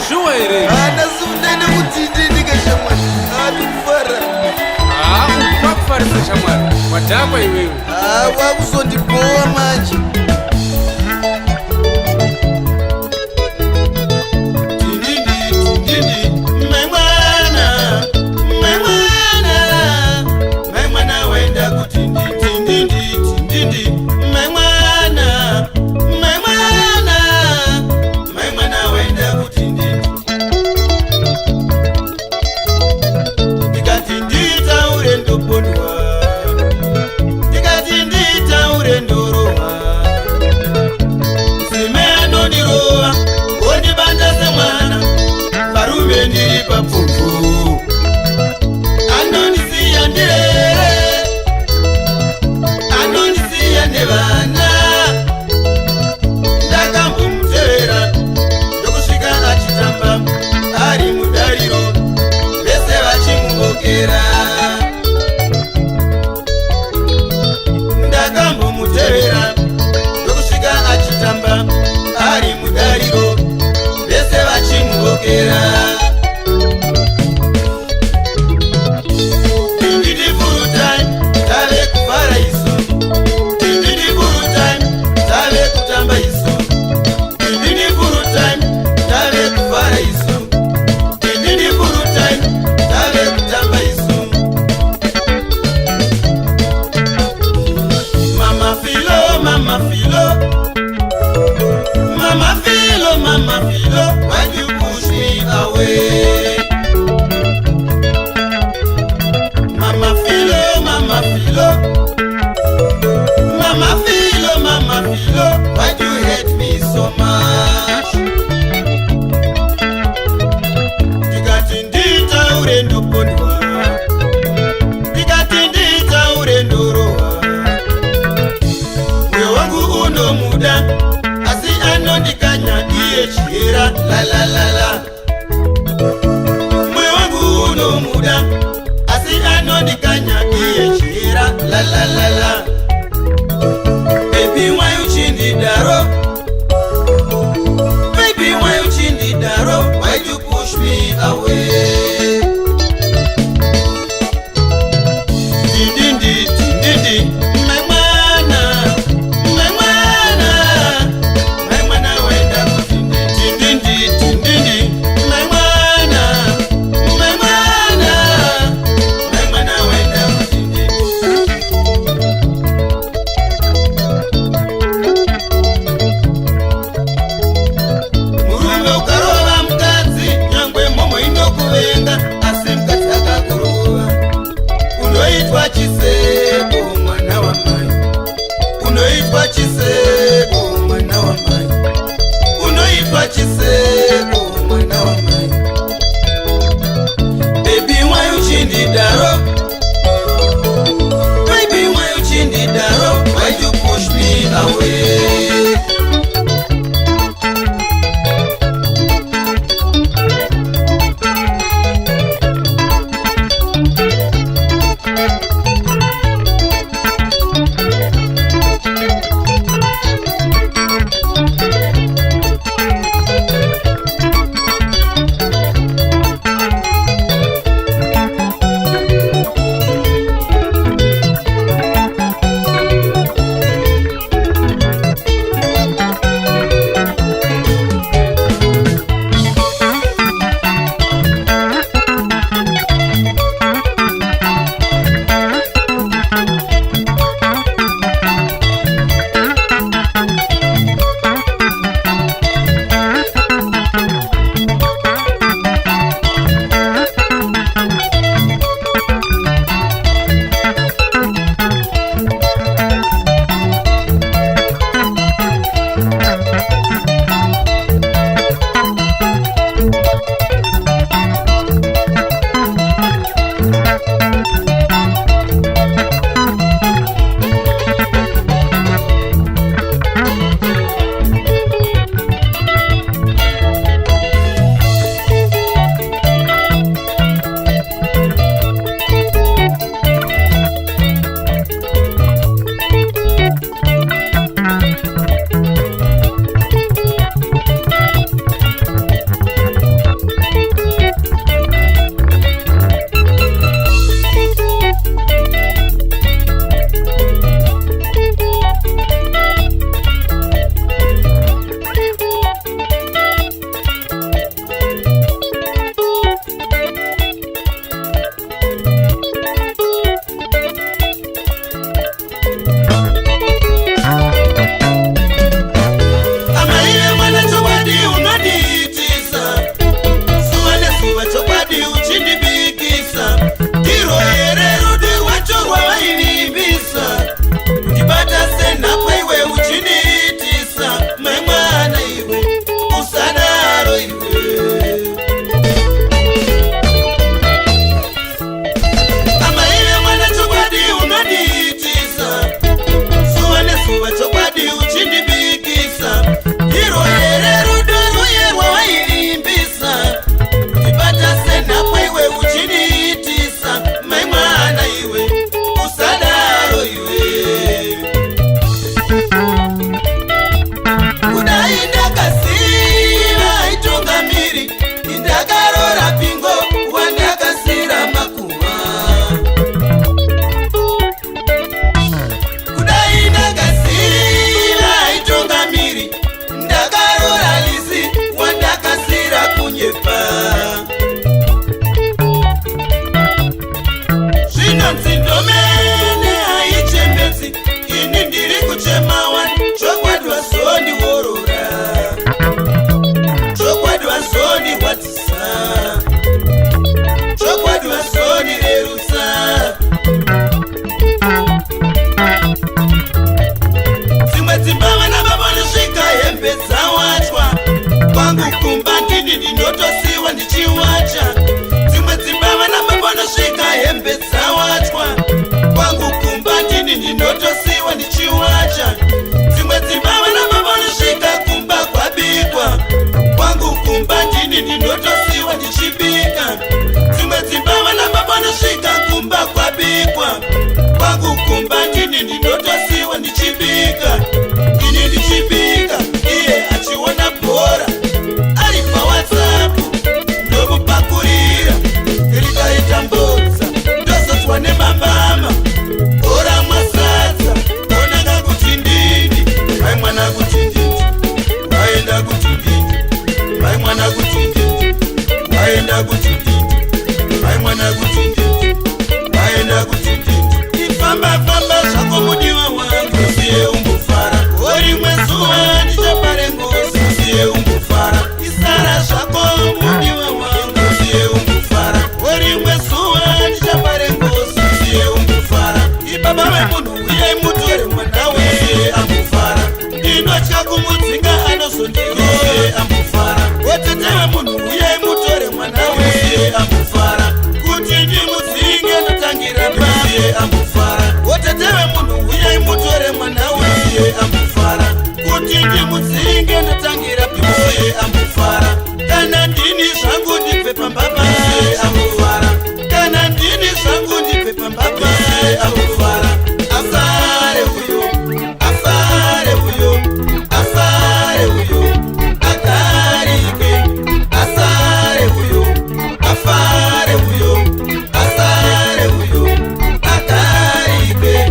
shuwa ere. Nasundene kutindindi kashamwari. Ndikufara. Ukufarisa shamwari. Wadakwa iwewe. Wakuzondibowa manje. kumba ndini ndinotosiwa ndichibika, ini ndichibika, iye achiona bhora ari paWhatsApp ndomupakurira rikaita mbodza ndozotwa nemambama bhora mwasadza onanga kuti ndini vai mwana kuti ndini vaenda kuti ndini vai mwana kuti ndini vaenda kuti ndini vai mwana kuti ndini vaenda kuti ndini ifamba zvako mudiwa wangu usiye umbofara orimwe zuva ndichapare ngozi usiye umbofara isara zvako mudiwa wangu usiye umbofara orimwe zuva ndichapare ngozi usiye umbofara ibaba vemunhu uyai mutore mwana weye ambofara ndinotya kumudzinga anozondiroye ambofara otete vemunhu uyai mutore mwana weye ambofara kuti ndimudzinge ndotangira maiye ambofara otete vemunhu uyai mutore mwana weye ambofara kuti ndimudzinge ndotangira piwoye ambofara kana ndini zvangu ndibve pambaba ye ambofara kana ndini zvangu ndibve pambaba ye ambofara afare uyo afare uyo afare uyo akarike asare uyo afare uyo asare uyo akarike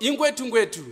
Ingwetu.